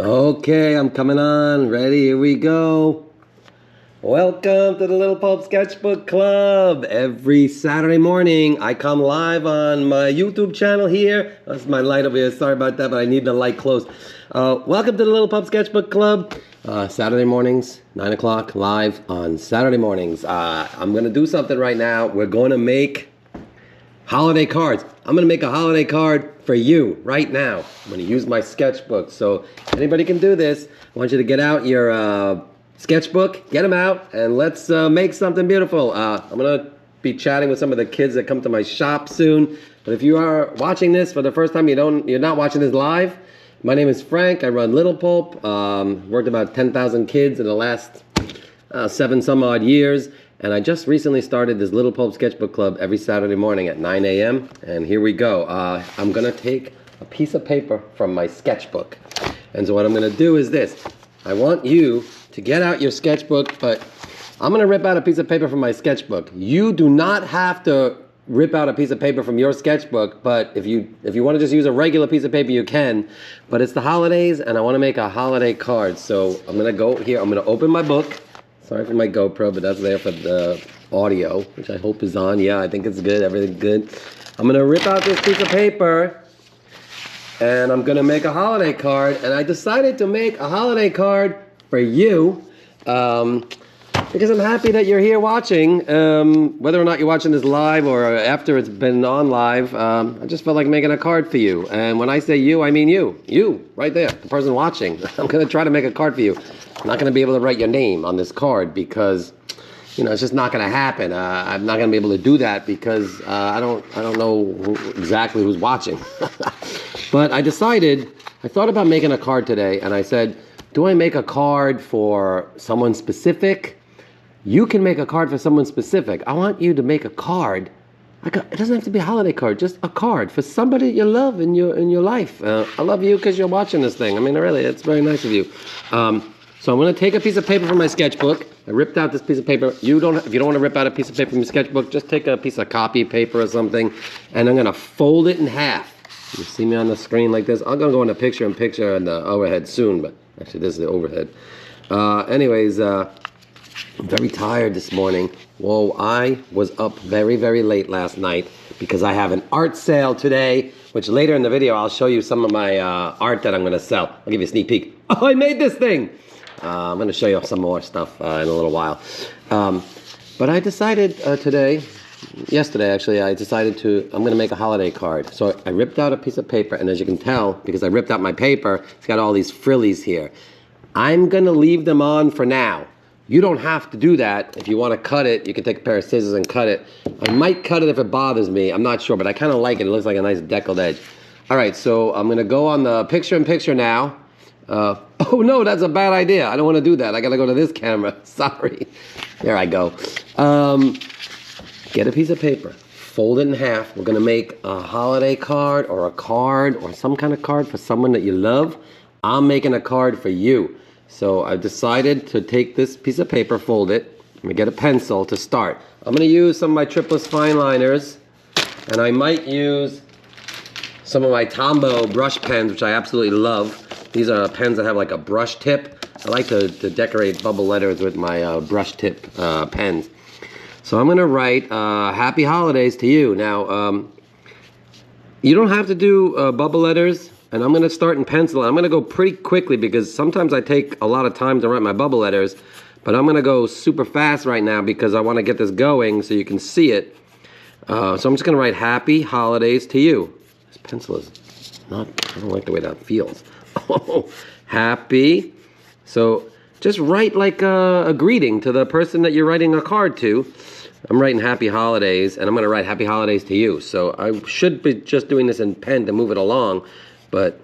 Okay, I'm coming on. Ready? Here we go. Welcome to the Little Pulp Sketchbook Club. Every Saturday morning, I come live on my YouTube channel here. That's my light over here. Sorry about that, but I need the light close. Welcome to the Little Pulp Sketchbook Club. Saturday mornings, 9 o'clock, live on Saturday mornings. I'm going to do something right now. We're going to make holiday cards. I'm going to make a holiday card for you right now. I'm going to use my sketchbook. So anybody can do this. I want you to get out your sketchbook, get them out, and let's make something beautiful. I'm going to be chatting with some of the kids that come to my shop soon. But if you are watching this for the first time, you're not watching this live, my name is Frank. I run Little Pulp. Worked about 10,000 kids in the last 7 some odd years. And I just recently started this Little Pulp Sketchbook Club every Saturday morning at 9 a.m. And here we go. I'm going to take a piece of paper from my sketchbook. And so what I'm going to do is this. I want you to get out your sketchbook, but I'm going to rip out a piece of paper from my sketchbook. You do not have to rip out a piece of paper from your sketchbook, but if you want to just use a regular piece of paper, you can. But it's the holidays, and I want to make a holiday card. So I'm going to go here. I'm going to open my book. Sorry for my GoPro, but that's there for the audio, which I hope is on. Yeah, I think it's good. Everything's good. I'm going to rip out this piece of paper, and I'm going to make a holiday card. And I decided to make a holiday card for you because I'm happy that you're here watching. Whether or not you're watching this live or after it's been on live, I just felt like making a card for you. And when I say you, I mean you. You, right there, the person watching. I'm going to try to make a card for you. I'm not going to be able to write your name on this card because, it's just not going to happen. I'm not going to be able to do that because I don't know exactly who's watching. But I thought about making a card today, and I said, do I make a card for someone specific? You can make a card for someone specific. I want you to make a card. It doesn't have to be a holiday card, just a card for somebody you love in your life. I love you because you're watching this thing. I mean, really, it's very nice of you. So I'm going to take a piece of paper from my sketchbook. I ripped out this piece of paper. If you don't want to rip out a piece of paper from your sketchbook, just take a piece of copy paper or something, and I'm going to fold it in half. You see me on the screen like this? I'm going to go in the picture and the overhead soon, but actually this is the overhead. Anyways, I'm very tired this morning. Whoa, I was up very, very late last night because I have an art sale today, which later in the video I'll show you some of my art that I'm going to sell. I'll give you a sneak peek. Oh, I made this thing! I'm going to show you some more stuff in a little while. But I decided yesterday actually, I'm going to make a holiday card. So I ripped out a piece of paper, and as you can tell, because I ripped out my paper, it's got all these frillies here. I'm going to leave them on for now. You don't have to do that. If you want to cut it, you can take a pair of scissors and cut it. I might cut it if it bothers me. I'm not sure, but I kind of like it. It looks like a nice deckled edge. All right, so I'm going to go on the picture-in-picture now. Oh, no, that's a bad idea. I don't want to do that. I got to go to this camera. Sorry. There I go. Get a piece of paper. Fold it in half. We're going to make a holiday card or some kind of card for someone that you love. I'm making a card for you. So I've decided to take this piece of paper, fold it. I'm going to get a pencil to start. I'm going to use some of my Tripless fine liners, and I might use some of my Tombow brush pens, which I absolutely love. These are pens that have like a brush tip. I like to decorate bubble letters with my brush tip pens. So I'm going to write Happy Holidays to you. Now, you don't have to do bubble letters. And I'm going to start in pencil. I'm going to go pretty quickly because sometimes I take a lot of time to write my bubble letters. But I'm going to go super fast right now because I want to get this going so you can see it. So I'm just going to write Happy Holidays to you. This pencil is not, I don't like the way that feels. Oh, happy. So just write like a greeting to the person that you're writing a card to. I'm writing Happy Holidays, and I'm going to write Happy Holidays to you. So I should be just doing this in pen to move it along. But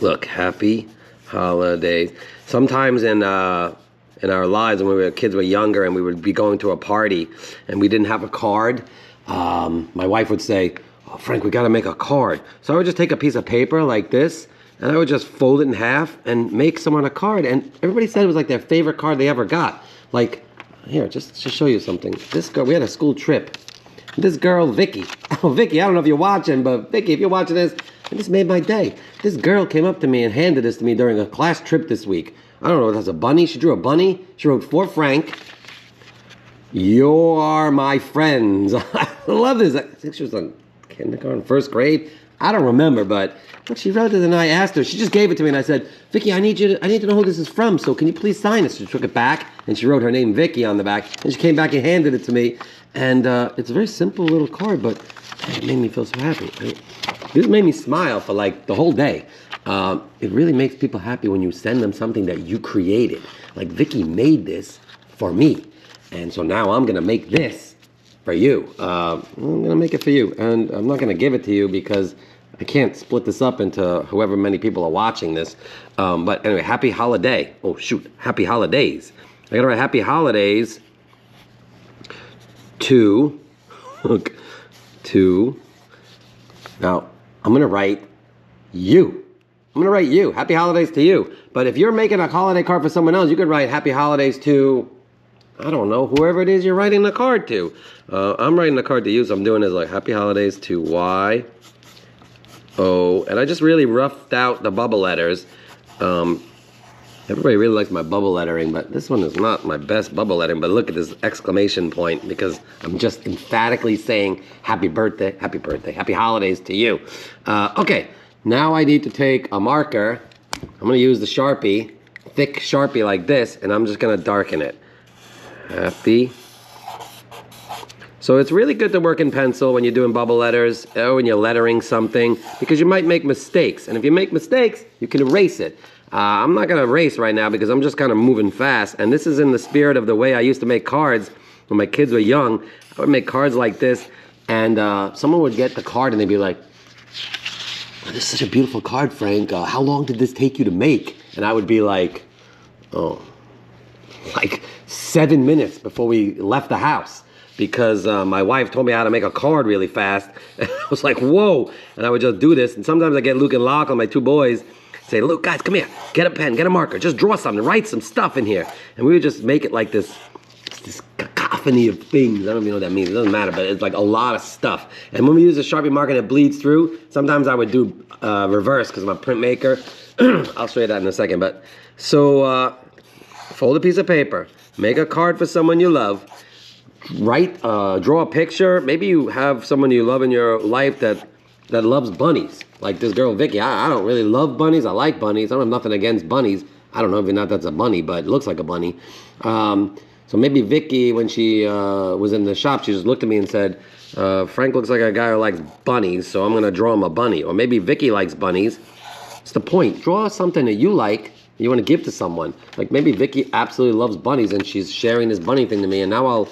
look, Happy Holidays. Sometimes in our lives when we were kids, were younger, and we would be going to a party and we didn't have a card, my wife would say, "Oh, Frank, we got to make a card." So I would just take a piece of paper like this, and I would just fold it in half and make someone a card. And everybody said it was like their favorite card they ever got. Like, here, just to show you something. This girl, we had a school trip. This girl, Vicky. Oh, Vicky, I don't know if you're watching, but Vicky, if you're watching this, And this made my day. This girl came up to me and handed this to me during a class trip this week. I don't know, that's a bunny. She drew a bunny. She wrote, "For Frank, you're my friends." I love this. I think she was in kindergarten, first grade. I don't remember, but look, she wrote it and I asked her. She just gave it to me and I said, "Vicky, I need to know who this is from, so can you please sign it?" She took it back and she wrote her name, Vicky, on the back. And she came back and handed it to me. And it's a very simple little card, but it made me feel so happy. This made me smile for like the whole day. It really makes people happy when you send them something that you created. Like Vicky made this for me. And so now I'm gonna make this for you. I'm gonna make it for you. And I'm not gonna give it to you because I can't split this up into however many people are watching this. But anyway, happy holiday. Oh shoot, happy holidays. I gotta write happy holidays to, now I'm gonna write you. I'm gonna write you. Happy holidays to you. But if you're making a holiday card for someone else, you could write happy holidays to, I don't know, whoever it is you're writing the card to. I'm writing the card to you, so I'm doing this like happy holidays to Y-O. And I just really roughed out the bubble letters. Everybody really likes my bubble lettering, but this one is not my best bubble lettering. But look at this exclamation point, because I'm just emphatically saying happy birthday, happy holidays to you. Okay, now I need to take a marker. I'm gonna use the Sharpie, thick Sharpie like this, and I'm just gonna darken it. Happy. So it's really good to work in pencil when you're doing bubble letters or when you're lettering something, because you might make mistakes. And if you make mistakes, you can erase it. I'm not going to erase right now because I'm just kind of moving fast. And this is in the spirit of the way I used to make cards when my kids were young. I would make cards like this, and someone would get the card and they'd be like, "Oh, this is such a beautiful card, Frank. How long did this take you to make?" And I would be like, "Oh, like 7 minutes before we left the house." Because my wife told me how to make a card really fast. And I was like, whoa. And I would just do this. And sometimes I get Luke and Locke, my two boys, say, "Luke, guys, come here. Get a pen, get a marker. Just draw something. Write some stuff in here." And we would just make it like this cacophony of things. I don't even know what that means. It doesn't matter, but it's like a lot of stuff. And when we use a Sharpie marker and it bleeds through, sometimes I would do reverse because I'm a printmaker. I'll show you that in a second. But so fold a piece of paper. Make a card for someone you love. Write, draw a picture. Maybe you have someone you love in your life that loves bunnies. Like this girl, Vicky. I don't really love bunnies. I like bunnies. I don't have nothing against bunnies. I don't know if that's a bunny, but it looks like a bunny. So maybe Vicky, when she was in the shop, she just looked at me and said, "Frank looks like a guy who likes bunnies, so I'm going to draw him a bunny." Or maybe Vicky likes bunnies. It's the point. Draw something that you like, you want to give to someone. Like maybe Vicky absolutely loves bunnies and she's sharing this bunny thing to me, and now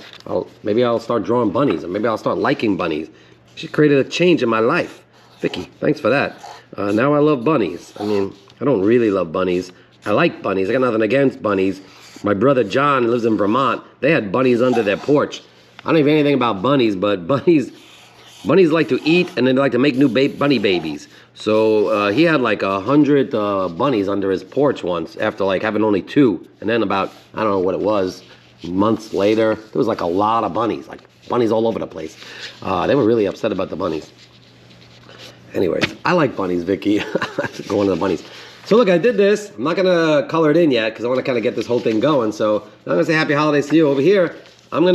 maybe I'll start drawing bunnies, or maybe I'll start liking bunnies. She created a change in my life. Vicky, thanks for that. Now I love bunnies. I mean, I don't really love bunnies. I like bunnies. I got nothing against bunnies. My brother John lives in Vermont. They had bunnies under their porch. I don't even know anything about bunnies, but bunnies like to eat, and then they like to make new bunny babies. So he had like 100 bunnies under his porch once, after like having only 2. And then about, I don't know what it was, months later, there was like a lot of bunnies, like bunnies all over the place. They were really upset about the bunnies. Anyways, I like bunnies, Vicky. Going to the bunnies. So look, I did this. I'm not going to color it in yet because I want to kind of get this whole thing going. So I'm going to say happy holidays to you. Over here, maybe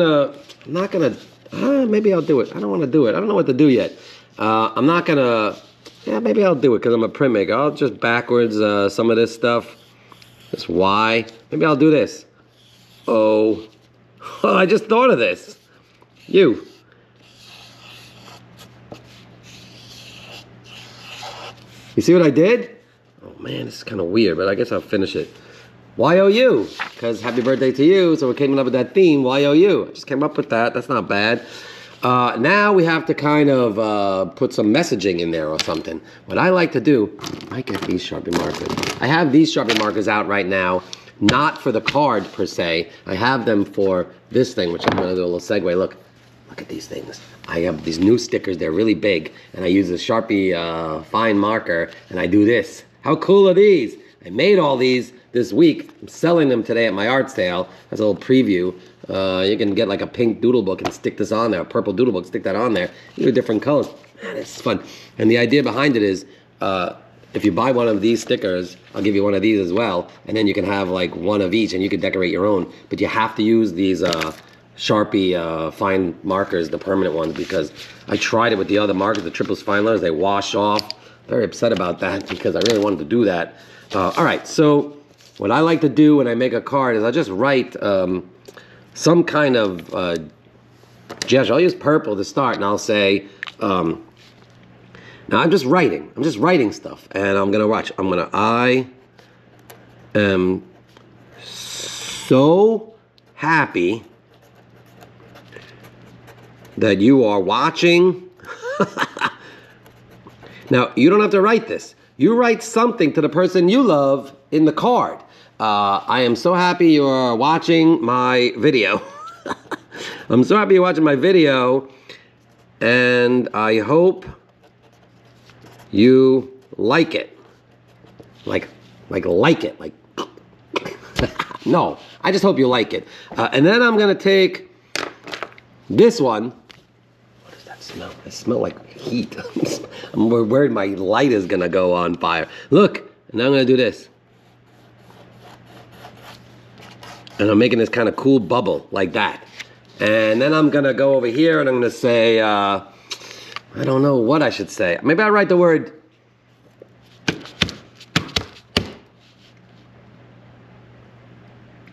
I'll do it. I don't want to do it. I don't know what to do yet. I'm not going to, maybe I'll do it because I'm a printmaker. I'll just backwards some of this stuff. This Y. Maybe I'll do this. Oh, I just thought of this. You. You see what I did? Oh man, this is kind of weird, but I guess I'll finish it. Y-O-U, because happy birthday to you, so we came up with that theme, Y-O-U. I just came up with that, that's not bad. Now we have to kind of put some messaging in there or something. What I like to do, I might get these Sharpie markers. I have these Sharpie markers out right now, not for the card per se. I have them for this thing, which I'm gonna do a little segue. Look at these things. I have these new stickers, they're really big, and I use a Sharpie fine marker, and I do this. How cool are these? I made all these this week. I'm selling them today at my art sale. That's a little preview. You can get like a pink doodle book and stick this on there, a purple doodle book, stick that on there. You do different colors. Man, it's fun. And the idea behind it is, if you buy one of these stickers, I'll give you one of these as well, and then you can have like one of each and you can decorate your own. But you have to use these Sharpie fine markers, the permanent ones, because I tried it with the other markers, the triple fine liners, they wash off. Very upset about that because I really wanted to do that. All right, so what I like to do when I make a card is I just write some kind of gesture. I'll use purple to start, and I'll say, now I'm just writing stuff, and I'm gonna watch. I am so happy that you are watching. Now, you don't have to write this. You write something to the person you love in the card. I am so happy you're watching my video. I'm so happy you're watching my video, and I hope you like it. Like it. Like, no, I just hope you like it. And then I'm gonna take this one. What does that smell? I smell like heat. I'm worried my light is gonna go on fire. Look, and now I'm gonna do this. And I'm making this kind of cool bubble like that. And then I'm gonna go over here and I'm gonna say, I don't know what I should say. Maybe I write the word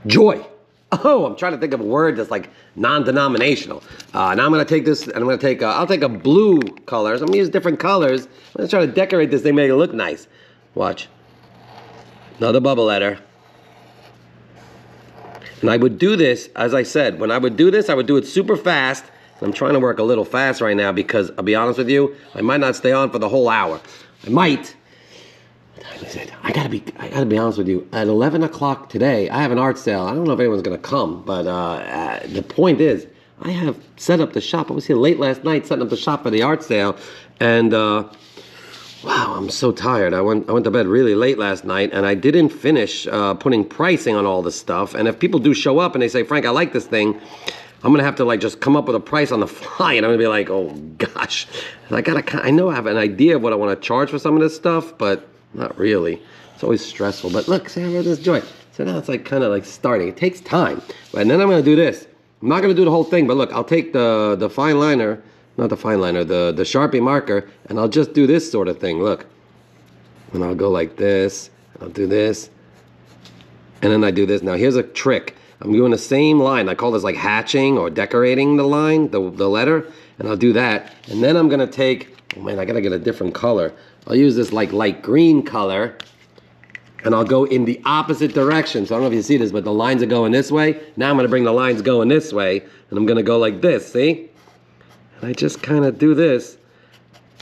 joy. Oh, I'm trying to think of a word that's like non-denominational. Now I'm gonna take this and I'm gonna take, I'll take a blue color. So I'm gonna use different colors. I'm gonna try to decorate this thing, make it look nice. Watch. Another bubble letter. And I would do this, as I said, when I would do this, I would do it super fast. I'm trying to work a little fast right now because I'll be honest with you, I might not stay on for the whole hour. I might. What time is it? I gotta be honest with you. At 11 o'clock today, I have an art sale. I don't know if anyone's gonna come, but the point is, I have set up the shop. I was here late last night setting up the shop for the art sale, and wow, I'm so tired. I went to bed really late last night, and I didn't finish putting pricing on all the stuff. And if people do show up and they say, Frank, I like this thing, I'm gonna have to like just come up with a price on the fly, and I'm gonna be like, oh gosh. I know I have an idea of what I want to charge for some of this stuff, but not really. It's always stressful. But look, see, I wrote this joy. So now it's like kind of like starting. It takes time. And then I'm gonna do this. I'm not gonna do the whole thing, but look, I'll take the fine liner. Not the fine liner, the Sharpie marker, and I'll just do this sort of thing, look. And I'll go like this, I'll do this, and then I do this. Now here's a trick. I'm doing the same line. I call this like hatching or decorating the line, the letter, and I'll do that. And then I'm gonna take, oh man, I gotta get a different color. I'll use this like light green color, and I'll go in the opposite direction. So I don't know if you see this, but the lines are going this way. Now I'm gonna bring the lines going this way, and I'm gonna go like this, see? And I just kind of do this.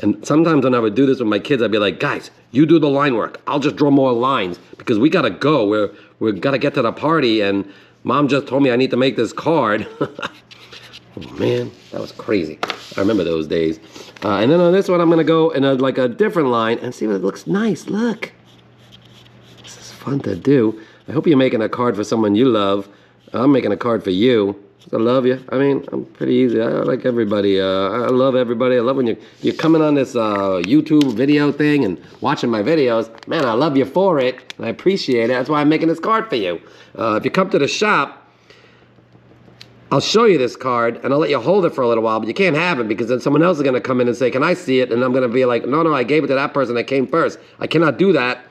And sometimes when I would do this with my kids, I'd be like, guys, you do the line work. I'll just draw more lines because we gotta go. We gotta get to the party, and Mom just told me I need to make this card. Oh man, that was crazy. I remember those days. And then on this one, I'm gonna go in like a different line and see what it looks nice. Look, this is fun to do. I hope you're making a card for someone you love. I'm making a card for you. I love you. I mean, I'm pretty easy. I like everybody. I love everybody. I love when you're coming on this YouTube video thing and watching my videos. Man, I love you for it. I appreciate it. That's why I'm making this card for you. If you come to the shop, I'll show you this card and I'll let you hold it for a little while, but you can't have it because then someone else is going to come in and say, can I see it? And I'm going to be like, no, I gave it to that person that came first. I cannot do that.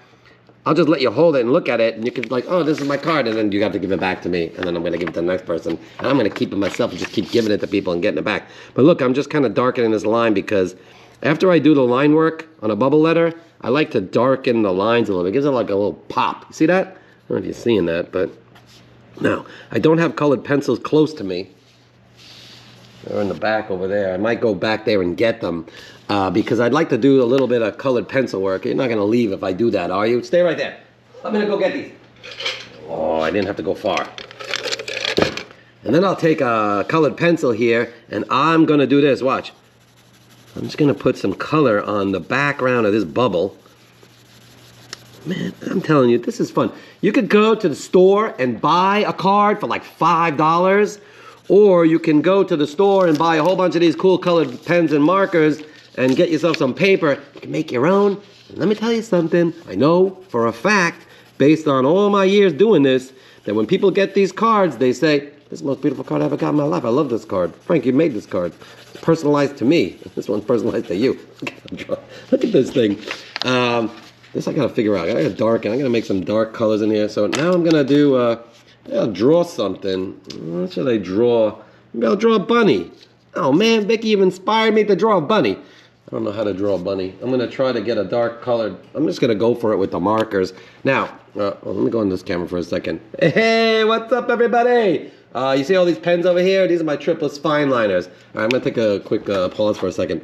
I'll just let you hold it and look at it, and you can like, oh, this is my card, and then you got to give it back to me, and then I'm gonna give it to the next person, and I'm gonna keep it myself and just keep giving it to people and getting it back. But look, I'm just kind of darkening this line because after I do the line work on a bubble letter, I like to darken the lines a little bit. It gives it like a little pop. You see that? I don't know if you're seeing that, but no, I don't have colored pencils close to me. They're in the back over there. I might go back there and get them because I'd like to do a little bit of colored pencil work. You're not going to leave if I do that, are you? Stay right there. I'm going to go get these. Oh, I didn't have to go far. And then I'll take a colored pencil here, and I'm going to do this. Watch. I'm just going to put some color on the background of this bubble. Man, I'm telling you, this is fun. You could go to the store and buy a card for like $5. Or you can go to the store and buy a whole bunch of these cool colored pens and markers and get yourself some paper. You can make your own. And let me tell you something. I know for a fact, based on all my years doing this, that when people get these cards, they say, this is the most beautiful card I ever got in my life. I love this card. Frank, you made this card. It's personalized to me. This one's personalized to you. Look at this thing. This I gotta figure out. I gotta darken. I'm gonna make some dark colors in here. So now I'm gonna do, I'll draw something. What should I draw? Maybe I'll draw a bunny. Oh man, Vicky, you've inspired me to draw a bunny. I don't know how to draw a bunny. I'm gonna try to get a dark colored. I'm just gonna go for it with the markers. Now, let me go on this camera for a second. Hey, what's up, everybody? You see all these pens over here? These are my triplets fine liners. All right, I'm gonna take a quick pause for a second.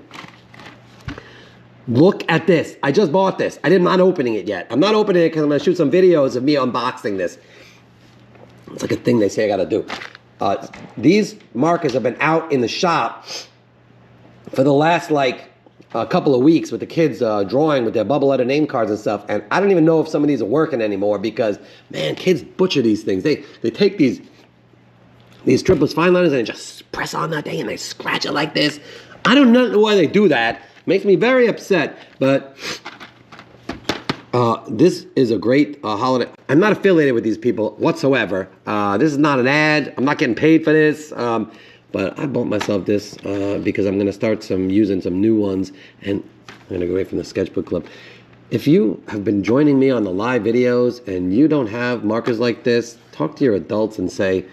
Look at this. I just bought this. I'm not opening it yet. I'm not opening it because I'm gonna shoot some videos of me unboxing this. It's like a thing they say I gotta do. These markers have been out in the shop for the last a couple of weeks with the kids drawing with their bubble letter name cards and stuff, and I don't even know if some of these are working anymore because, man, kids butcher these things. They take these triplets fine liners and they just press on that thing and they scratch it like this. I don't know why they do that. Makes me very upset, but this is a great holiday. I'm not affiliated with these people whatsoever. This is not an ad. I'm not getting paid for this. But I bought myself this because I'm going to start using some new ones, and I'm going to go away from the Sketchbook Club. If you have been joining me on the live videos and you don't have markers like this, talk to your adults and say,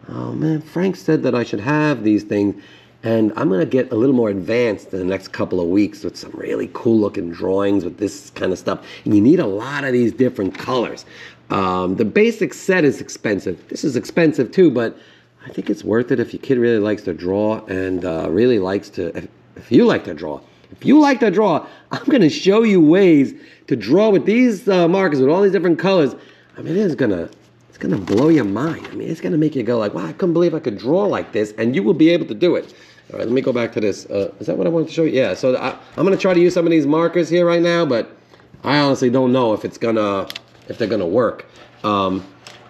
oh man, Frank said that I should have these things, and I'm going to get a little more advanced in the next couple of weeks with some really cool looking drawings with this kind of stuff. And you need a lot of these different colors. The basic set is expensive. This is expensive too, but I think it's worth it if your kid really likes to draw and really likes to, if you like to draw. If you like to draw, I'm going to show you ways to draw with these markers with all these different colors. I mean, it's gonna blow your mind. I mean, it's gonna make you go like, wow, I couldn't believe I could draw like this, and you will be able to do it. All right, let me go back to this. Is that what I wanted to show you? Yeah, so I'm gonna try to use some of these markers here right now, but I honestly don't know if they're gonna work. All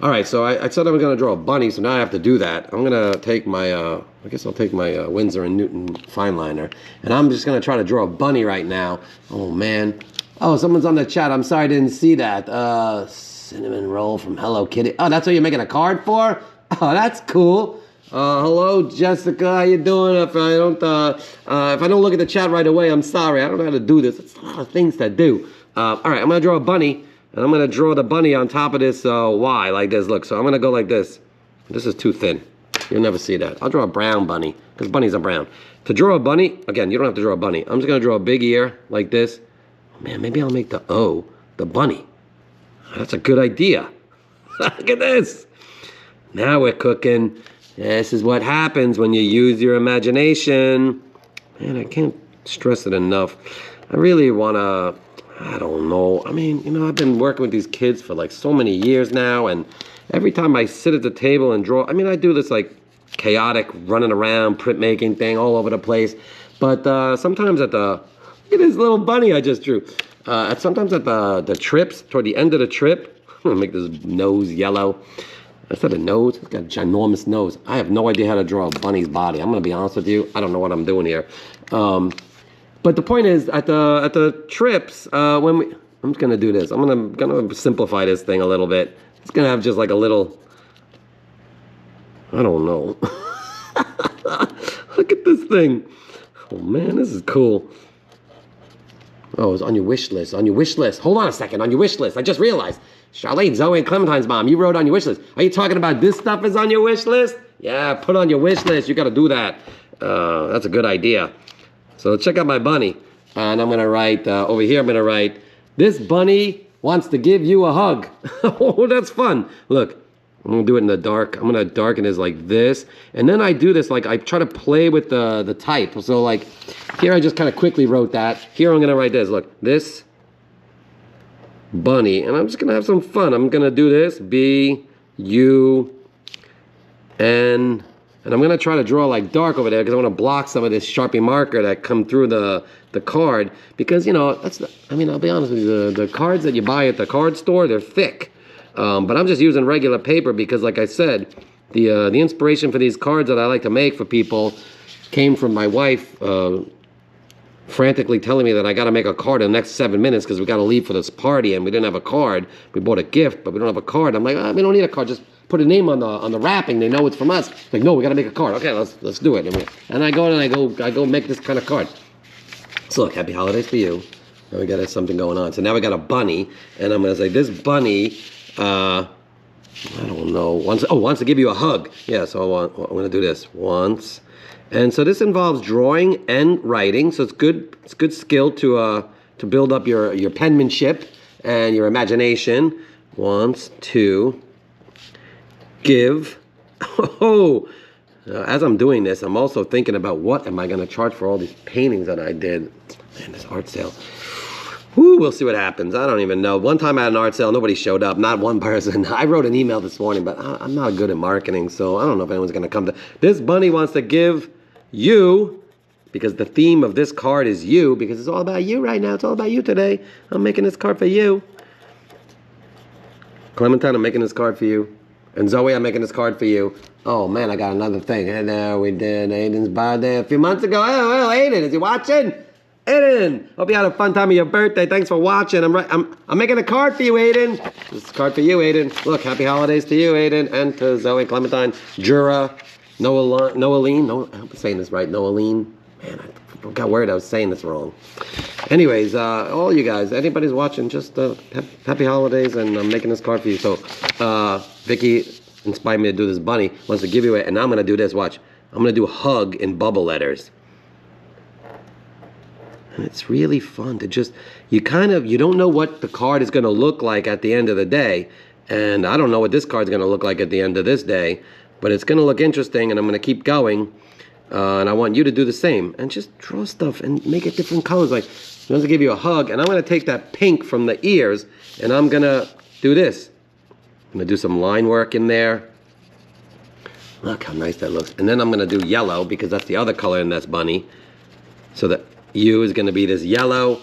right, so I said I was gonna draw a bunny, so now I have to do that. I'm gonna take my, I guess I'll take my Winsor & Newton fine liner, and I'm just gonna try to draw a bunny right now. Oh man. Oh, someone's on the chat. I'm sorry I didn't see that. Cinnamon roll from Hello Kitty. Oh, that's what you're making a card for? Oh, that's cool. Hello, Jessica. How you doing? If I don't look at the chat right away, I'm sorry. I don't know how to do this. It's a lot of things to do. All right, I'm gonna draw a bunny, and I'm gonna draw the bunny on top of this Y like this. Look, so I'm gonna go like this. This is too thin. You'll never see that. I'll draw a brown bunny because bunnies are brown. To draw a bunny, again, you don't have to draw a bunny. I'm just gonna draw a big ear like this. Oh, man, maybe I'll make the O the bunny. That's a good idea. Look at this. Now we're cooking. This is what happens when you use your imagination. Man, I can't stress it enough. I really want to, I don't know. I mean, you know, I've been working with these kids for like so many years now, and every time I sit at the table and draw, I mean, I do this like chaotic running around printmaking thing all over the place. But sometimes at the, look at this little bunny I just drew. Sometimes at the trips, toward the end of the trip, I'm gonna make this nose yellow. Is that a nose? It's got a ginormous nose. I have no idea how to draw a bunny's body. I'm gonna be honest with you. I don't know what I'm doing here. But the point is, at the trips, I'm just gonna do this. I'm gonna simplify this thing a little bit. It's gonna have just like a little, I don't know. Look at this thing. Oh man, this is cool. Oh, it's on your wish list, on your wish list. Hold on a second, on your wish list. I just realized. Charlene, Zoe, and Clementine's mom, you wrote on your wish list. Are you talking about this stuff is on your wish list? Yeah, put on your wish list. You got to do that. That's a good idea. So check out my bunny. And I'm going to write, over here, I'm going to write, this bunny wants to give you a hug. Oh, that's fun. Look, I'm going to do it in the dark. I'm going to darken this like this. And then I do this, like I try to play with the type. So like, here I just kind of quickly wrote that. Here I'm going to write this. Look, this bunny. And I'm just going to have some fun. I'm going to do this. B-U-N. And I'm going to try to draw like dark over there because I want to block some of this Sharpie marker that come through the card. Because, you know, I mean, I'll be honest with you. The cards that you buy at the card store, they're thick. But I'm just using regular paper because, like I said, the inspiration for these cards that I like to make for people came from my wife frantically telling me that I got to make a card in the next 7 minutes because we got to leave for this party and we didn't have a card. We bought a gift, but we don't have a card. I'm like, we don't need a card. Just put a name on the wrapping. They know it's from us. Like, no, we got to make a card. Okay, let's do it. And I go and I go make this kind of card. So look, happy holidays for you. Now we got something going on. So now we got a bunny, and I'm gonna say this bunny, I don't know, wants to give you a hug. Yeah, so I'm gonna do this once. And so this involves drawing and writing, so it's good skill to build up your penmanship and your imagination. Once, two, give. Oh, as I'm doing this, I'm also thinking about what am I gonna charge for all these paintings that I did. Man, this art sale. Whew, we'll see what happens. I don't even know. One time I had an art sale, nobody showed up, not one person. I wrote an email this morning, but I'm not good at marketing, so I don't know if anyone's gonna come to. This bunny wants to give you, because the theme of this card is you, because it's all about you right now. It's all about you today. I'm making this card for you. Clementine, I'm making this card for you. And Zoe, I'm making this card for you. Oh man, I got another thing. And there we did Aiden's birthday a few months ago. Oh, Aiden, is he watching? Aiden, hope you had a fun time of your birthday. Thanks for watching. I'm making a card for you, Aiden. This is a card for you, Aiden. Look, happy holidays to you, Aiden, and to Zoe, Clementine, Jura, Noeline. I hope I'm saying this right, Noeline. Man, I got worried I was saying this wrong. Anyways, all you guys, anybody's watching, just happy holidays, and I'm making this card for you. So, Vicky inspired me to do this bunny, wants to give you it, and I'm gonna do this, watch. I'm gonna do a hug in bubble letters. And it's really fun to just, you don't know what the card is going to look like at the end of the day. And I don't know what this card's going to look like at the end of this day. But it's going to look interesting, and I'm going to keep going. And I want you to do the same. And just draw stuff and make it different colors. Like, I'm going to give you a hug, and I'm going to take that pink from the ears, and I'm going to do this. I'm going to do some line work in there. Look how nice that looks. And then I'm going to do yellow, because that's the other color in this bunny. So that U is going to be this yellow,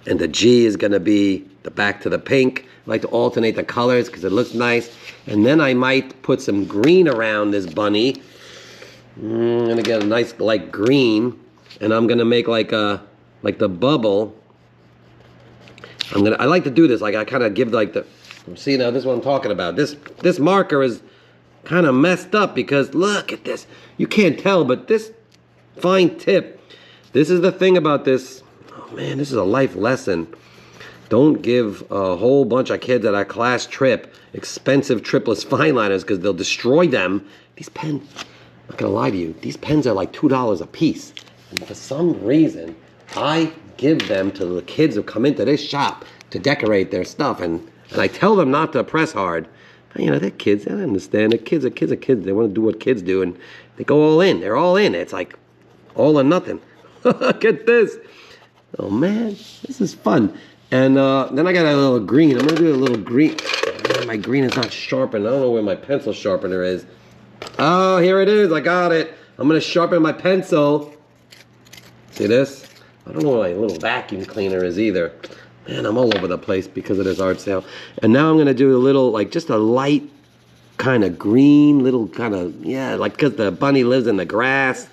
and the G is going to be the back to the pink. I like to alternate the colors because it looks nice. And then I might put some green around this bunny. I'm going to get a nice light green, and I'm going to make like the bubble. I like to do this, like I kind of give like the, see now, this is what I'm talking about. This marker is kind of messed up because look at this. You can't tell, but this fine tip. This is the thing about this. Oh man, this is a life lesson. Don't give a whole bunch of kids at a class trip expensive tripless fine liners because they'll destroy them. These pens, I'm not gonna lie to you, these pens are like $2 a piece. And for some reason, I give them to the kids who come into this shop to decorate their stuff. And I tell them not to press hard. But, you know, they're kids, I understand. Kids are kids. They want to do what kids do, and they go all in. They're all in. It's like all or nothing. Look at this. Oh man, this is fun. And then I got a little green. I'm gonna do a little green. My green is not sharpened. I don't know where my pencil sharpener is. Oh, here it is. I got it. I'm gonna sharpen my pencil. See this? I don't know where my little vacuum cleaner is either. Man, I'm all over the place because of this art sale. And now I'm gonna do a little, like just a light kind of green, little kind of, yeah, like because the bunny lives in the grass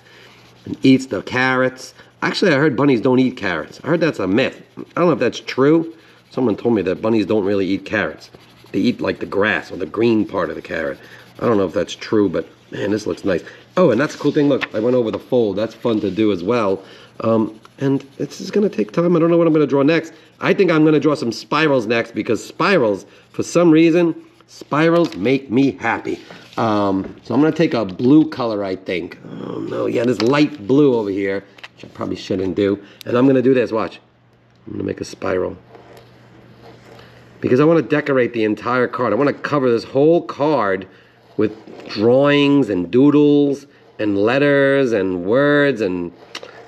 and eats the carrots. Actually, I heard bunnies don't eat carrots. I heard that's a myth. I don't know if that's true. Someone told me that bunnies don't really eat carrots. They eat like the grass or the green part of the carrot. I don't know if that's true, but man, this looks nice. Oh, and that's a cool thing. Look, I went over the fold. That's fun to do as well. And this is going to take time. I don't know what I'm going to draw next. I think I'm going to draw some spirals next because spirals, for some reason, spirals make me happy. So I'm going to take a blue color, I think. Oh, no. Yeah, this light blue over here, which I probably shouldn't do. And I'm going to do this. Watch. I'm going to make a spiral. Because I want to decorate the entire card. I want to cover this whole card with drawings and doodles and letters and words and,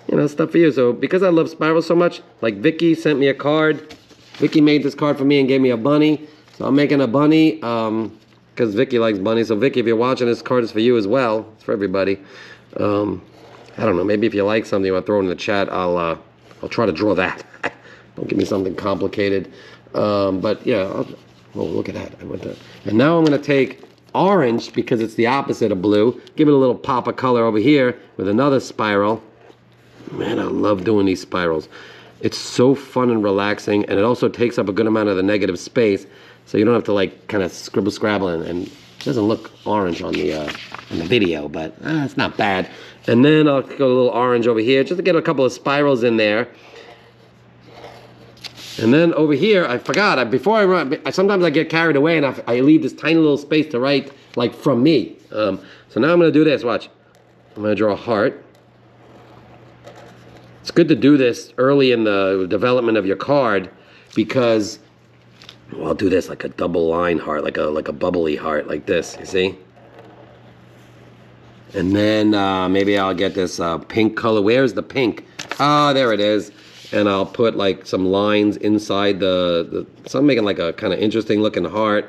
you know, stuff for you. So because I love spirals so much, like Vicky sent me a card. Vicky made this card for me and gave me a bunny. So I'm making a bunny because Vicky likes bunnies. So Vicky, if you're watching, this card is for you as well. It's for everybody. I don't know. Maybe if you like something you want to throw it in the chat, I'll try to draw that. Don't give me something complicated. But yeah, oh, look at that. I went there. And now I'm going to take orange because it's the opposite of blue. Give it a little pop of color over here with another spiral. Man, I love doing these spirals. It's so fun and relaxing, and it also takes up a good amount of the negative space, so you don't have to like kind of scribble scrabble, and it doesn't look orange on the video, but it's not bad. And then I'll go a little orange over here just to get a couple of spirals in there. And then over here, I forgot, before I run, sometimes I get carried away and I leave this tiny little space to write, like, from me. So now I'm going to do this, watch. I'm going to draw a heart. It's good to do this early in the development of your card because, well, I'll do this like a double line heart, like a bubbly heart, like this, you see? And then maybe I'll get this pink color. Where's the pink? Ah, there it is. And I'll put like some lines inside so I'm making like a kind of interesting looking heart.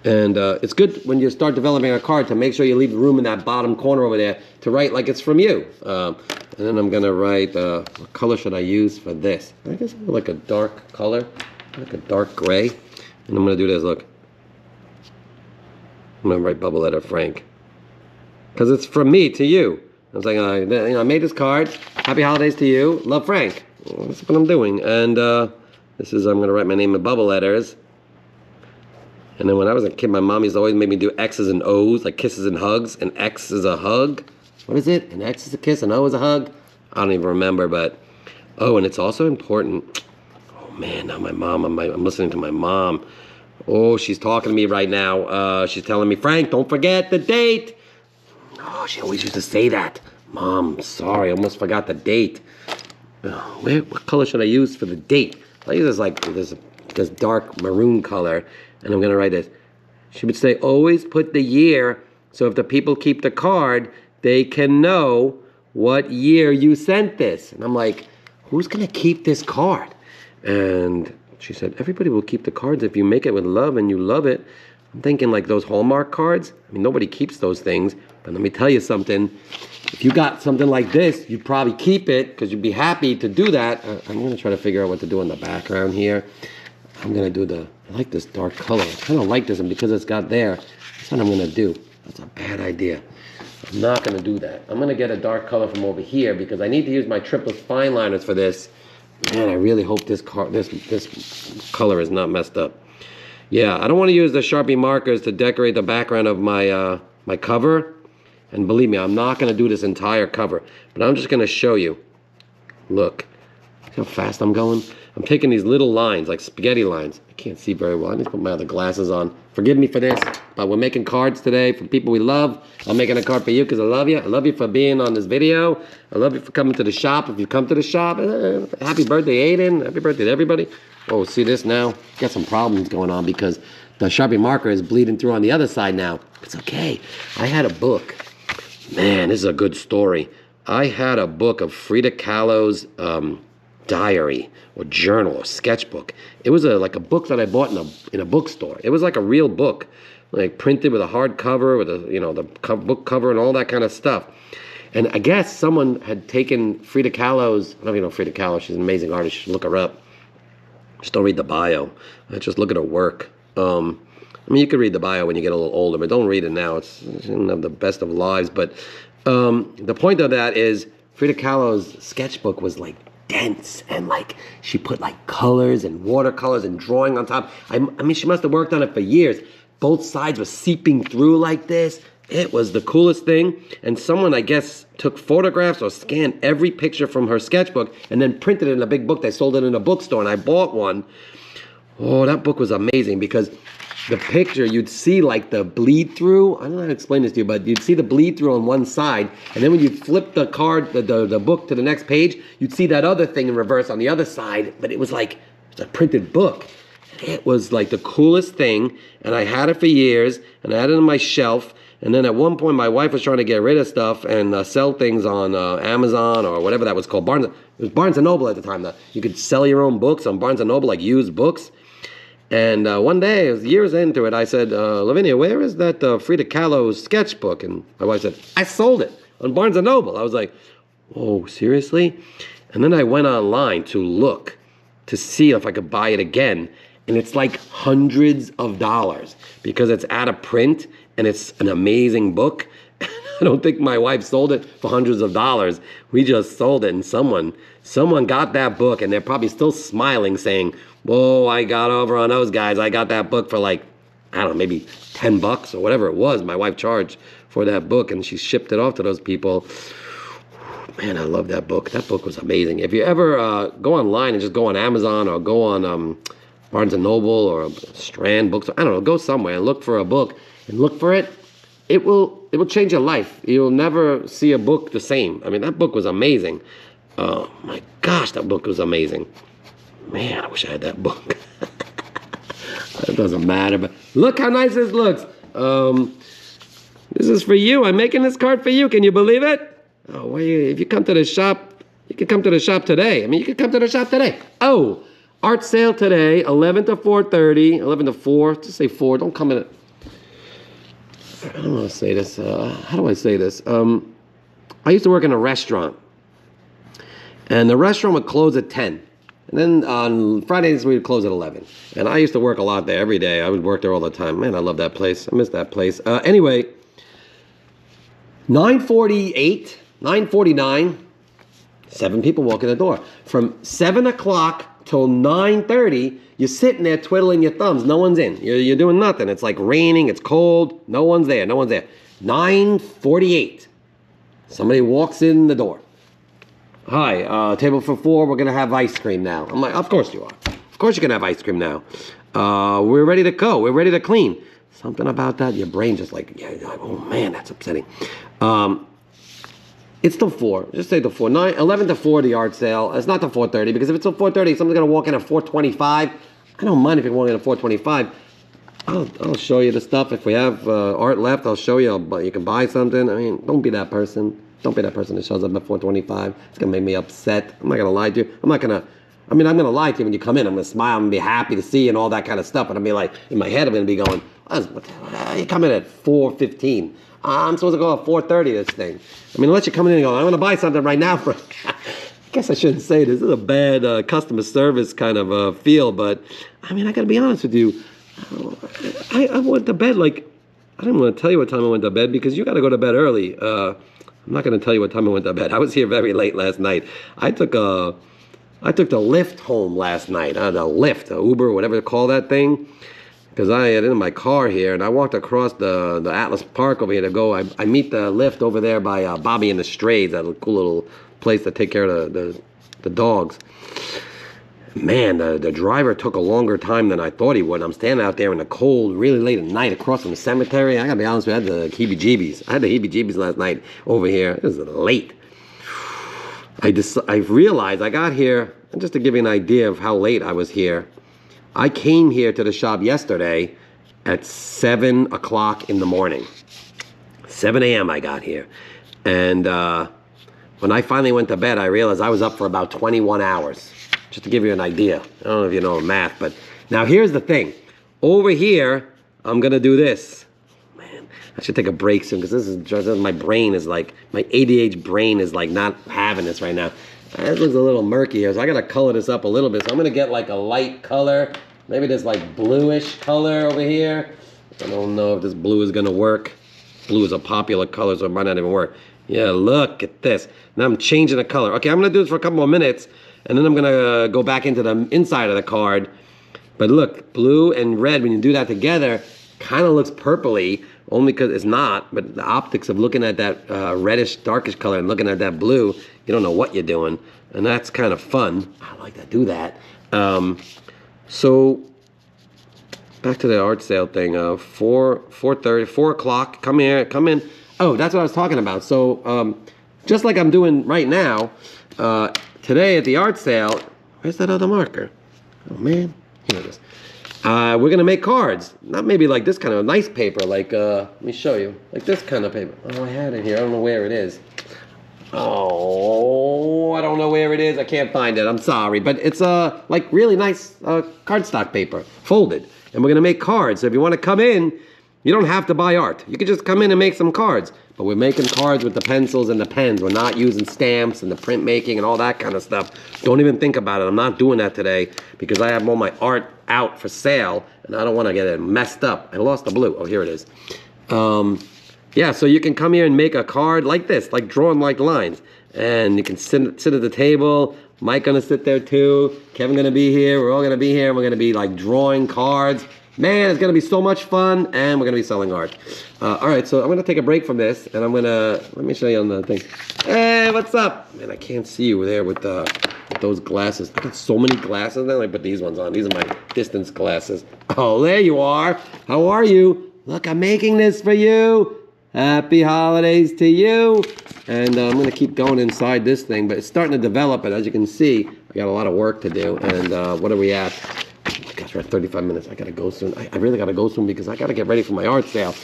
And it's good when you start developing a card to make sure you leave room in that bottom corner over there to write like it's from you. And then I'm gonna write, what color should I use for this? I guess like a dark color, like a dark gray. And I'm gonna do this, look. I'm gonna write bubble letter Frank. Because it's from me to you. I was like, I made this card. Happy holidays to you. Love, Frank. Well, that's what I'm doing. And I'm going to write my name in bubble letters. And then when I was a kid, my mom used to always make me do X's and O's, like kisses and hugs. An X is a hug. What is it? An X is a kiss, an O is a hug? I don't even remember, but... Oh, and it's also important... Oh, man, now my mom, I'm listening to my mom. Oh, she's talking to me right now. She's telling me, Frank, don't forget the date. Oh, she always used to say that. Mom, sorry, I almost forgot the date. What color should I use for the date? I use this like this dark maroon color, and I'm gonna write this. She would say, always put the year, so if the people keep the card, they can know what year you sent this. And I'm like, who's gonna keep this card? And she said, everybody will keep the cards if you make it with love and you love it. I'm thinking like those Hallmark cards. I mean, nobody keeps those things. But let me tell you something. If you got something like this, you'd probably keep it because you'd be happy to do that. I'm going to try to figure out what to do in the background here. I'm going to do I like this dark color. I kind of like this, and because it's got there, that's what I'm going to do. That's a bad idea. I'm not going to do that. I'm going to get a dark color from over here because I need to use my triplets fine liners for this. Man, I really hope this color is not messed up. Yeah, I don't want to use the Sharpie markers to decorate the background of my my cover. And believe me, I'm not going to do this entire cover, but I'm just going to show you. Look, see how fast I'm going? I'm taking these little lines, like spaghetti lines. I can't see very well. I need to put my other glasses on. Forgive me for this, but we're making cards today for people we love. I'm making a card for you because I love you. I love you for being on this video. I love you for coming to the shop. If you come to the shop, happy birthday, Aiden. Happy birthday to everybody. Oh, see this now? Got some problems going on because the Sharpie marker is bleeding through on the other side now. It's okay. I had a book. Man, this is a good story. I had a book of Frida Kahlo's diary or journal or sketchbook. It was like a book that I bought in a bookstore. It was like a real book, like printed with a hard cover, with the book cover and all that kind of stuff. And I guess someone had taken Frida Kahlo's. I don't know if you know Frida Kahlo. She's an amazing artist. You should look her up. Just don't read the bio. Just look at her work. I mean, you could read the bio when you get a little older, but don't read it now. She didn't have the best of lives. But the point of that is Frida Kahlo's sketchbook was like dense, and like she put like colors and watercolors and drawing on top. I mean, she must have worked on it for years. Both sides were seeping through like this. It was the coolest thing. And someone, I guess, took photographs or scanned every picture from her sketchbook and then printed it in a big book. They sold it in a bookstore, and I bought one. Oh, that book was amazing because the picture, you'd see like the bleed through. I don't know how to explain this to you, but you'd see the bleed through on one side, and then when you flip the card, the book to the next page, you'd see that other thing in reverse on the other side, but it was like a printed book. It was like the coolest thing, and I had it for years, and I had it on my shelf, and then at one point my wife was trying to get rid of stuff and sell things on Amazon or whatever that was called. It was Barnes & Noble at the time. You could sell your own books on Barnes & Noble, like used books. And one day, it was years into it, I said, Lavinia, where is that Frida Kahlo sketchbook? And my wife said, I sold it on Barnes & Noble. I was like, oh, seriously? And then I went online to look to see if I could buy it again. And it's like hundreds of dollars because it's out of print and it's an amazing book. And I don't think my wife sold it for hundreds of dollars. We just sold it, and someone got that book, and they're probably still smiling, saying, "Whoa, I got over on those guys. I got that book for like, I don't know, maybe $10 or whatever it was. My wife charged for that book, and she shipped it off to those people." Man, I love that book. That book was amazing. If you ever go online and just go on Amazon or go on Barnes & Noble or Strand Books, I don't know, go somewhere and look for a book and look for it. It will change your life. You'll never see a book the same. I mean, that book was amazing. Oh my gosh, that book was amazing. Man, I wish I had that book. It doesn't matter, but look how nice this looks. This is for you. I'm making this card for you. Can you believe it? Oh, well, if you come to the shop, you can come to the shop today. I mean, you can come to the shop today. Oh, art sale today, 11 to 4:30, 11 to 4. Just say 4. Don't come in. I don't want to say this. How do I say this? I used to work in a restaurant, and the restaurant would close at 10. And then on Fridays, we would close at 11. And I used to work a lot there every day. I would work there all the time. Man, I love that place. I miss that place. Anyway, 9:48, 9:49, 7 people walk in the door. From 7 o'clock till 9:30, you're sitting there twiddling your thumbs. No one's in. You're doing nothing. It's like raining. It's cold. No one's there. No one's there. 9:48, somebody walks in the door. "Hi, table for 4. We're going to have ice cream now." I'm like, "Of course you are. Of course you can have ice cream now. We're ready to go. We're ready to clean." Something about that, your brain just like, yeah, oh man, that's upsetting. It's till 4. Just say till 4. 11 to 4, the art sale. It's not till 4:30, because if it's till 4:30, someone's going to walk in at 4:25. I don't mind if you're walking in at 4:25. I'll show you the stuff. If we have art left, I'll show you. You can buy something. I mean, don't be that person. Don't be that person that shows up at 4:25. It's going to make me upset. I'm not going to lie to you. I'm going to lie to you when you come in. I'm going to smile. I'm going to be happy to see you and all that kind of stuff. And I'll be like, in my head, I'm going to be going, you come in at 4:15. I'm supposed to go at 4:30, this thing. I mean, unless you come in and go, "I'm going to buy something right now." I guess I shouldn't say this. This is a bad customer service kind of feel. But, I mean, I got to be honest with you. I went to bed like, I didn't want to tell you what time I went to bed, because you got to go to bed early. I'm not going to tell you what time I went to bed. I was here very late last night. I took the Lyft home last night. The Lyft, Uber, whatever they call that thing. Because I had in my car here, and I walked across the Atlas Park over here to go. I meet the Lyft over there by Bobby and the Strays, that cool little place to take care of the dogs. Man, the driver took a longer time than I thought he would. I'm standing out there in the cold, really late at night, across from the cemetery. I gotta be honest with you, I had the heebie-jeebies. I had the heebie-jeebies last night over here. It was late. I realized I got here, and just to give you an idea of how late I was here, I came here to the shop yesterday at 7 o'clock in the morning. 7 a.m. I got here. And when I finally went to bed, I realized I was up for about 21 hours. Just to give you an idea. I don't know if you know math, but now here's the thing. Over here, I'm going to do this. Man, I should take a break soon, because this is just, my brain is like, my ADHD brain is like not having this right now. This looks a little murky here, so I gotta color this up a little bit. So I'm gonna get like a light color, maybe this like bluish color over here. I don't know if this blue is gonna work. Blue is a popular color, so it might not even work. Yeah, look at this. Now I'm changing the color. Okay, I'm gonna do this for a couple more minutes, and then I'm gonna go back into the inside of the card. But look, blue and red, when you do that together, kind of looks purpley, only because it's not, but the optics of looking at that reddish, darkish color and looking at that blue, you don't know what you're doing, and that's kind of fun. I like to do that. So back to the art sale thing. 4:30, 4 o'clock. Come here, come in. Oh, that's what I was talking about. So just like I'm doing right now, today at the art sale. Where's that other marker? Oh man, here it is. We're gonna make cards. Not maybe like this kind of nice paper, like let me show you. Like this kind of paper. Oh, I had it here. I don't know where it is. Oh, I don't know where it is. I can't find it. I'm sorry, but it's like really nice cardstock paper, folded. And we're gonna make cards. So if you want to come in, you don't have to buy art. You can just come in and make some cards. But we're making cards with the pencils and the pens. We're not using stamps and the printmaking and all that kind of stuff. Don't even think about it. I'm not doing that today because I have all my art out for sale and I don't want to get it messed up. I lost the blue. Oh, here it is. yeah, so you can come here and make a card like this, like drawing like lines. And you can sit at the table. Mike gonna sit there too. Kevin gonna be here. We're all gonna be here. And we're gonna be like drawing cards. Man, it's gonna be so much fun, and we're gonna be selling art. All right, so I'm gonna take a break from this, and I'm gonna, let me show you on the thing. Hey, what's up? Man, I can't see you there with those glasses. I got so many glasses now. I put these ones on. These are my distance glasses. Oh, there you are. How are you? Look, I'm making this for you. Happy holidays to you. And I'm gonna keep going inside this thing, but it's starting to develop, and as you can see, I got a lot of work to do. And what are we at? Gosh, we're at 35 minutes. I gotta go soon. I really gotta go soon because I gotta get ready for my art sale.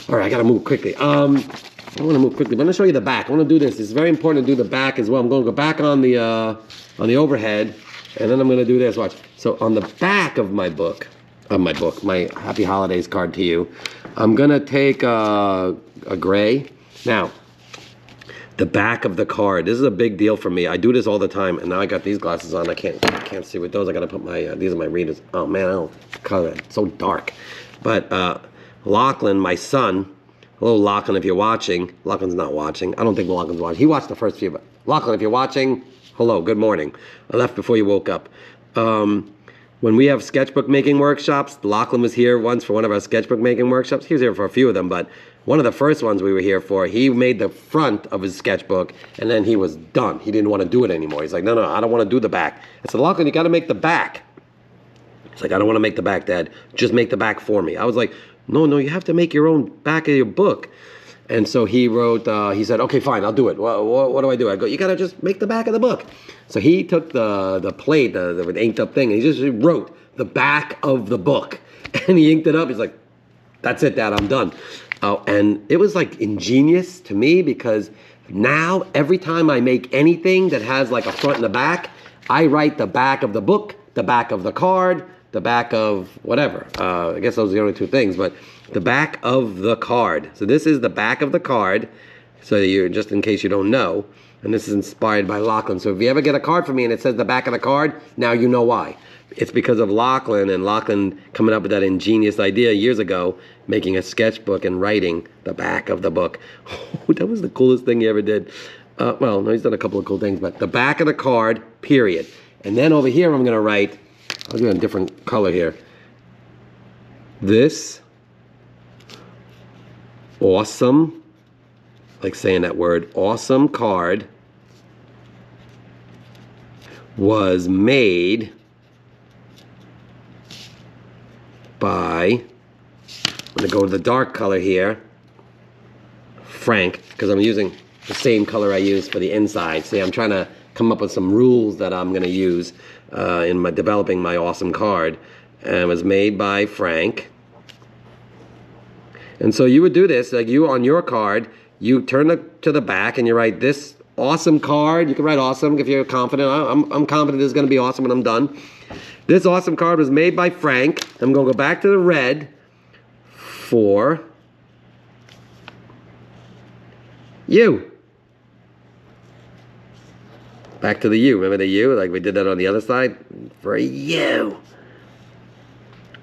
All right, I gotta move quickly. I want to move quickly, but I'm gonna show you the back. I want to do this. It's very important to do the back as well. I'm gonna go back on the overhead, and then I'm gonna do this. Watch. So on the back of my book, my Happy Holidays card to you, I'm gonna take a gray. Now, the back of the card. This is a big deal for me. I do this all the time, and now I got these glasses on. I can't see with those. I gotta put my these are my readers. Oh man, I don't color. It's so dark. But Lachlan, my son. Hello, Lachlan, if you're watching. Lachlan's not watching. I don't think Lachlan's watching. He watched the first few, but Lachlan, if you're watching, hello, good morning. I left before you woke up. When we have sketchbook making workshops, Lachlan was here once for one of our sketchbook making workshops. He was here for a few of them, but one of the first ones we were here for, he made the front of his sketchbook, and then he was done. He didn't want to do it anymore. He's like, no, I don't want to do the back. I said, Lachlan, you got to make the back. He's like, I don't want to make the back, Dad. Just make the back for me. I was like, no, you have to make your own back of your book. And so he wrote, he said, okay, fine, I'll do it. What do I do? I go, you got to just make the back of the book. So he took the plate, the inked up thing, and he just wrote the back of the book. And he inked it up. He's like, that's it, Dad, I'm done. And it was like ingenious to me because now every time I make anything that has like a front and a back, I write the back of the book, the back of the card, the back of whatever. I guess those are the only two things, but the back of the card. So this is the back of the card, so you're just in case you don't know. And this is inspired by Lachlan. So if you ever get a card from me and it says the back of the card, now you know why. It's because of Lachlan, and Lachlan coming up with that ingenious idea years ago, making a sketchbook and writing the back of the book. Oh, that was the coolest thing he ever did. Well, no, he's done a couple of cool things, but the back of the card, period. And then over here I'm going to write, I'll do a different color here. This awesome, like saying that word, awesome card was made by, I'm going to go to the dark color here, Frank, because I'm using the same color I use for the inside. See, I'm trying to come up with some rules that I'm going to use in developing my awesome card. And it was made by Frank. And so you would do this, like you on your card, you turn to the back and you write this awesome card. You can write awesome if you're confident. I'm confident this is going to be awesome when I'm done. This awesome card was made by Frank. I'm going to go back to the red for you. Back to the U. Remember the U? Like we did that on the other side? For you.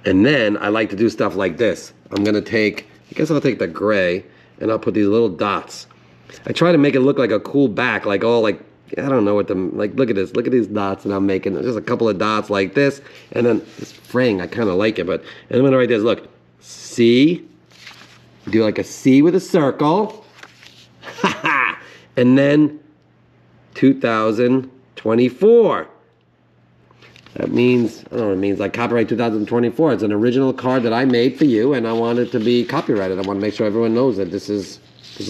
And then I like to do stuff like this. I'm going to take, I guess I'll take the gray and I'll put these little dots. I try to make it look like a cool back, like all like, I don't know what the, like look at this, look at these dots that I'm making. Just a couple of dots like this. And then this fraying, I kind of like it, but, and I'm going to write this, look, C, do like a C with a circle. And then 2024. That means, I don't know what it means, like copyright 2024. It's an original card that I made for you, and I want it to be copyrighted. I want to make sure everyone knows that this is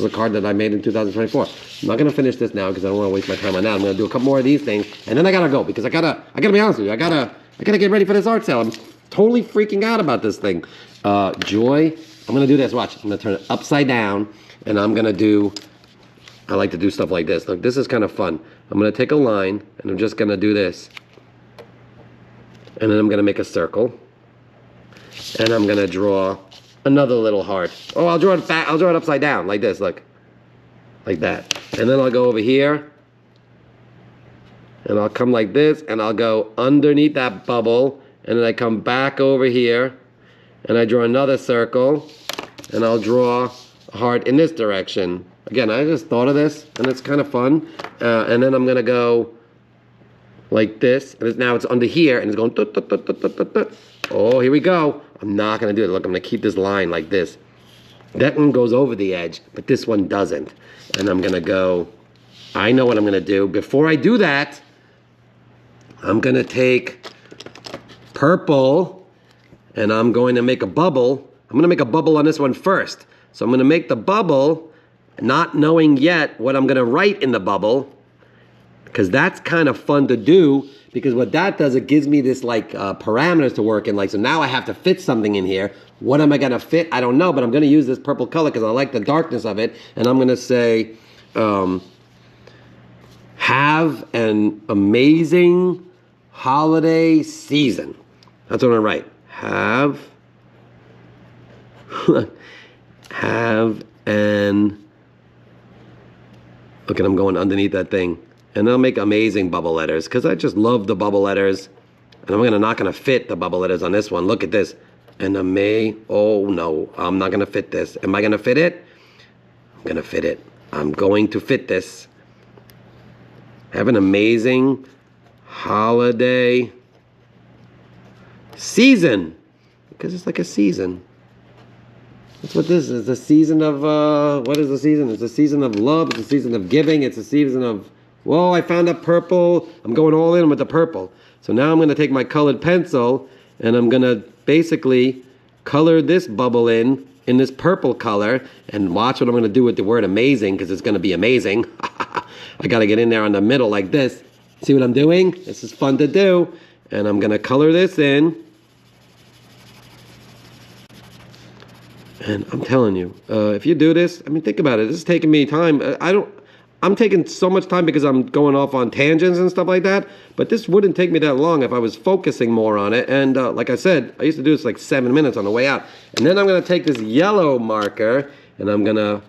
a card that I made in 2024. I'm not going to finish this now because I don't want to waste my time on that. I'm going to do a couple more of these things, and then I got to go because I gotta be honest with you. I gotta get ready for this art sale. I'm totally freaking out about this thing. Joy, I'm going to do this. Watch. I'm going to turn it upside down, and I'm going to do, I like to do stuff like this. Look, this is kind of fun. I'm going to take a line, and I'm just going to do this. And then I'm going to make a circle. And I'm going to draw another little heart. Oh, I'll draw it back. I'll draw it upside down, like this, look. Like that. And then I'll go over here. And I'll come like this, and I'll go underneath that bubble. And then I come back over here. And I draw another circle. And I'll draw heart in this direction. Again, I just thought of this, and it's kind of fun. And then I'm gonna go like this, and now it's under here, and it's going. Tut, tut, tut, tut, tut, tut, tut. Oh, here we go. I'm not gonna do it. Look, I'm gonna keep this line like this. That one goes over the edge, but this one doesn't. And I'm gonna go. I know what I'm gonna do. Before I do that, I'm gonna take purple, and I'm going to make a bubble. I'm gonna make a bubble on this one first. So I'm gonna make the bubble, not knowing yet what I'm gonna write in the bubble, because that's kind of fun to do, because what that does, it gives me this like parameters to work in. Like, so now I have to fit something in here. What am I gonna fit? I don't know, but I'm gonna use this purple color because I like the darkness of it. And I'm gonna say, have an amazing holiday season. That's what I'm gonna write. Have an, look at, I'm going underneath that thing. And I'll make amazing bubble letters because I just love the bubble letters. And I'm not gonna fit the bubble letters on this one. Look at this. And oh no, I'm not gonna fit this. Am I gonna fit it? I'm gonna fit it. I'm going to fit this. Have an amazing holiday season. Because it's like a season. That's what this is. It's a season of, what is the season? It's a season of love. It's a season of giving. It's a season of, whoa, I found a purple. I'm going all in with the purple. So now I'm going to take my colored pencil and I'm going to basically color this bubble in this purple color, and watch what I'm going to do with the word amazing, because it's going to be amazing. I got to get in there on the middle like this. See what I'm doing? This is fun to do. And I'm going to color this in. And I'm telling you, if you do this, I mean, think about it. This is taking me time. I'm taking so much time because I'm going off on tangents and stuff like that. But this wouldn't take me that long if I was focusing more on it. And like I said, I used to do this like 7 minutes on the way out. And then I'm going to take this yellow marker and I'm going to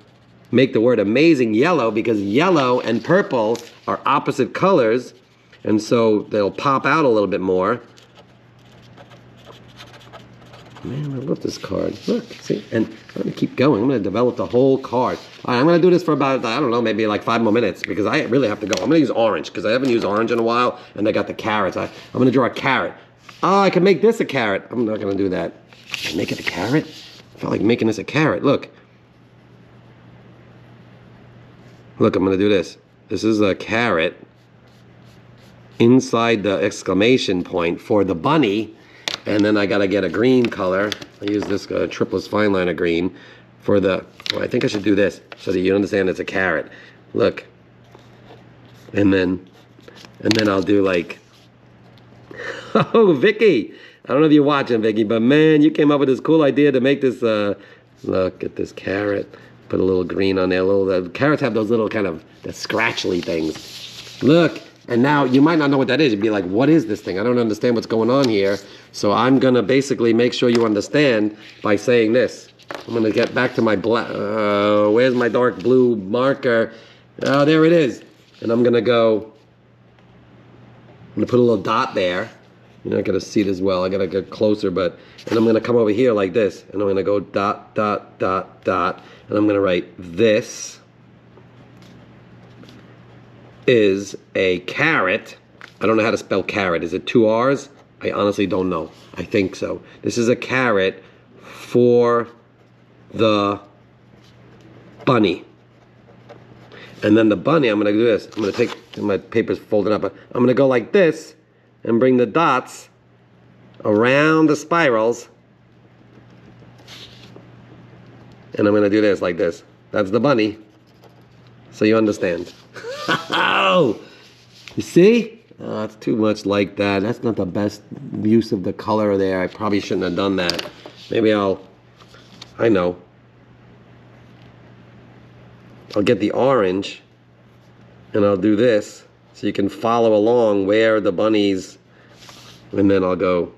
make the word amazing yellow, because yellow and purple are opposite colors. And so they'll pop out a little bit more. Man, I love this card. Look, see? And I'm going to keep going. I'm going to develop the whole card. All right, I'm going to do this for about, I don't know, maybe like 5 more minutes, because I really have to go. I'm going to use orange, because I haven't used orange in a while, and I got the carrots. I'm going to draw a carrot. Oh, I can make this a carrot. I'm not going to do that. Can I make it a carrot? I felt like making this a carrot. Look. Look, I'm going to do this. This is a carrot inside the exclamation point for the bunny. And then I gotta get a green color. I use this triplets fine liner green for the, well, I think I should do this so that you understand it's a carrot. Look. And then I'll do like, oh, Vicky. I don't know if you're watching, Vicky, but man, you came up with this cool idea to make this, look at this carrot. Put a little green on there. The carrots have those little kind of the scratchly things. Look. And now you might not know what that is. You'd be like, what is this thing? I don't understand what's going on here. So I'm going to basically make sure you understand by saying this. I'm going to get back to my black. Where's my dark blue marker? Oh, there it is. And I'm going to go. I'm going to put a little dot there. You're not going to see it as well. I got to get closer. And I'm going to come over here like this. And I'm going to go dot, dot, dot, dot. And I'm going to write this is a carrot. I don't know how to spell carrot. Is it 2 R's? I honestly don't know. I think so. This is a carrot for the bunny. And then the bunny, I'm going to do this. I'm going to take my papers folded up. I'm going to go like this and bring the dots around the spirals. And I'm going to do this like this. That's the bunny. So you understand. Oh, you see? Oh, it's too much like that. That's not the best use of the color there. I probably shouldn't have done that. Maybe I know. I'll get the orange and I'll do this so you can follow along where the bunnies, and then I'll go,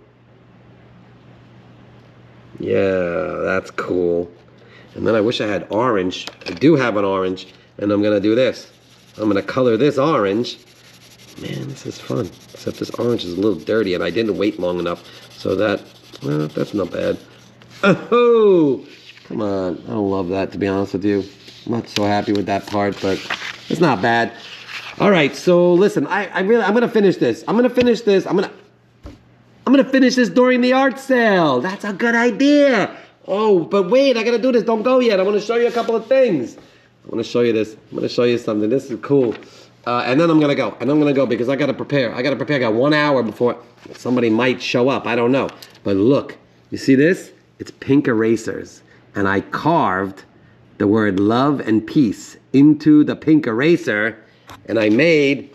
yeah, that's cool. And then I wish I had orange. I do have an orange, and I'm gonna do this. I'm gonna color this orange. Man, this is fun. Except this orange is a little dirty and I didn't wait long enough. So that, well, that's not bad. Oh, Come on. I don't love that, to be honest with you. I'm not so happy with that part, but it's not bad. All right, so listen, I'm gonna finish this. I'm gonna finish this during the art sale. That's a good idea. Oh, but wait, I gotta do this. Don't go yet. I want to show you a couple of things. I want to show you this. I'm gonna show you something. This is cool. And then I'm gonna go. And I'm gonna go because I gotta prepare. I got 1 hour before somebody might show up. I don't know. But look, you see this? It's pink erasers. And I carved the word love and peace into the pink eraser. And I made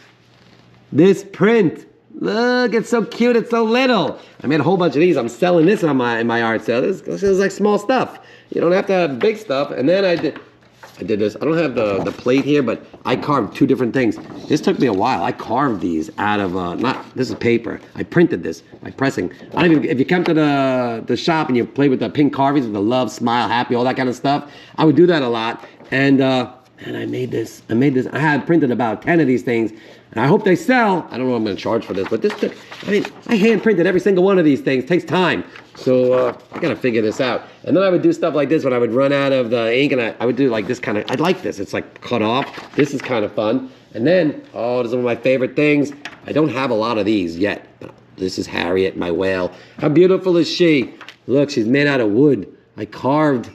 this print. Look, it's so cute, it's so little. I made a whole bunch of these. I'm selling this in my art sale. This is like small stuff. You don't have to have big stuff. And then I did this. I don't have the plate here, but I carved 2 different things. This took me a while. I carved these out of, this is paper. I printed this by pressing. I don't even, if you come to the shop and you play with the pink carvings, with the love, smile, happy, all that kind of stuff, I would do that a lot. And I made this. I had printed about 10 of these things. And I hope they sell. I don't know what I'm going to charge for this, but this took, I hand printed every single one of these things. It takes time. So I got to figure this out. And then I would do stuff like this when I would run out of the ink, and I would do like this kind of, I like this. It's like cut off. This is kind of fun. And then, oh, this is one of my favorite things. I don't have a lot of these yet, but this is Harriet, my whale. How beautiful is she? Look, she's made out of wood. I carved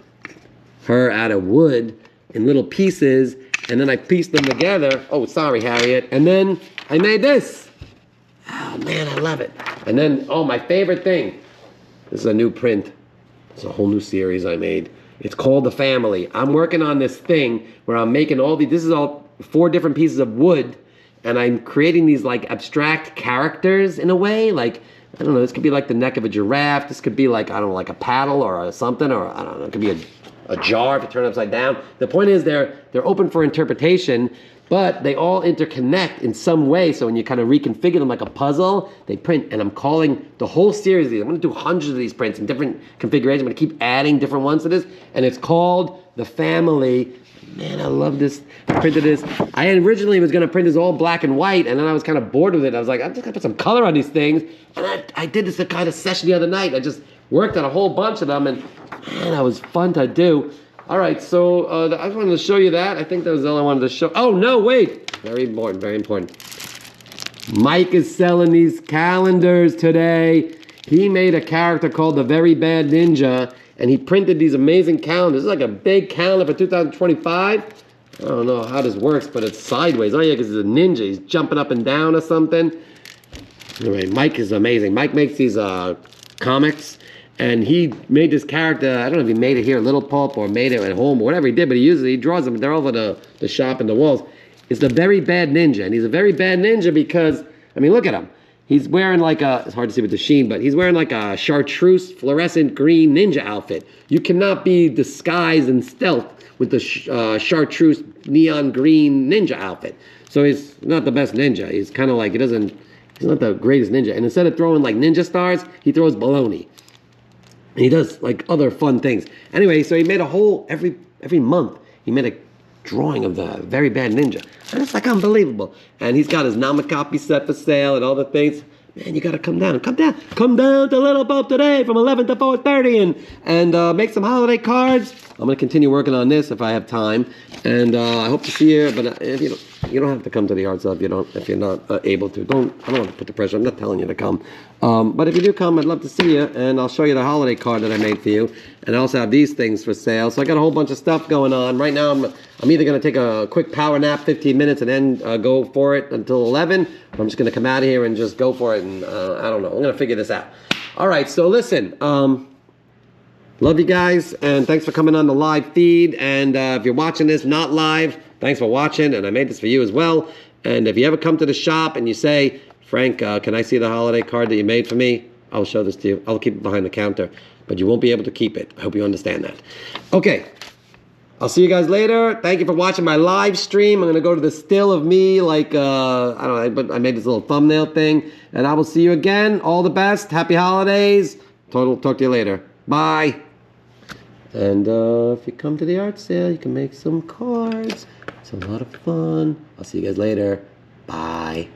her out of wood in little pieces, and then I pieced them together. Oh, sorry, Harriet. And then I made this. Oh, man, I love it. And then, oh, my favorite thing. This is a new print. It's a whole new series I made. It's called The Family. I'm working on this thing where I'm making all these, this is all 4 different pieces of wood, and I'm creating these like abstract characters in a way. Like, I don't know, this could be like the neck of a giraffe. This could be like, I don't know, like a paddle or something, or I don't know, it could be a jar if you turn it upside down. The point is they're open for interpretation, but they all interconnect in some way. So when you kind of reconfigure them like a puzzle, they print. And I'm calling the whole series of these. I'm going to do hundreds of these prints in different configurations. I'm going to keep adding different ones to this. And it's called The Family. Man, I love this. I printed this. I originally was going to print this all black and white, and then I was kind of bored with it. I was like, I'm just going to put some color on these things. And I did this kind of session the other night. I just worked on a whole bunch of them, and man, that was fun to do. All right, so I just wanted to show you that. I think that was all I wanted to show. Oh, no, wait. Very important, very important. Mike is selling these calendars today. He made a character called the Very Bad Ninja, and he printed these amazing calendars. This is like a big calendar for 2025. I don't know how this works, but it's sideways. Oh, yeah, because he's a ninja. He's jumping up and down or something. Anyway, Mike is amazing. Mike makes these comics. And he made this character, I don't know if he made it here at Little Pulp or made it at home or whatever he did, but he draws them. They're all over the shop and the walls. It's the Very Bad Ninja. And he's a very bad ninja because, I mean, look at him. He's wearing like it's hard to see with the sheen, but he's wearing like a chartreuse fluorescent green ninja outfit. You cannot be disguised and stealth with the chartreuse neon green ninja outfit. So he's not the best ninja. He's kind of like, he's not the greatest ninja. And instead of throwing like ninja stars, he throws baloney. And he does like other fun things. Anyway, so he made a whole, every month, he made a drawing of the Very Bad Ninja. And it's like unbelievable. And he's got his Namakapi set for sale and all the things. Man, you gotta come down. Come down to Little Pulp today from 11 to 4:30 and make some holiday cards. I'm gonna continue working on this if I have time. And I hope to see you, but if you don't have to come to the art sale if you're not able to. I don't want to put the pressure. I'm not telling you to come. But if you do come, I'd love to see you, and I'll show you the holiday card that I made for you. And I also have these things for sale. So I got a whole bunch of stuff going on. Right now, I'm either going to take a quick power nap, 15 minutes, and then go for it until 11. Or I'm just going to come out of here and just go for it, and I don't know. I'm going to figure this out. All right, so listen. Love you guys, and thanks for coming on the live feed. And if you're watching this not live, thanks for watching, and I made this for you as well. And if you ever come to the shop and you say, Frank, can I see the holiday card that you made for me? I'll show this to you. I'll keep it behind the counter, but you won't be able to keep it. I hope you understand that. Okay, I'll see you guys later. Thank you for watching my live stream. I'm going to go to the still of me, like, I don't know, but I made this little thumbnail thing, and I will see you again. All the best. Happy holidays. Talk to you later. Bye. And if you come to the art sale, you can make some cards. It's a lot of fun. I'll see you guys later. Bye.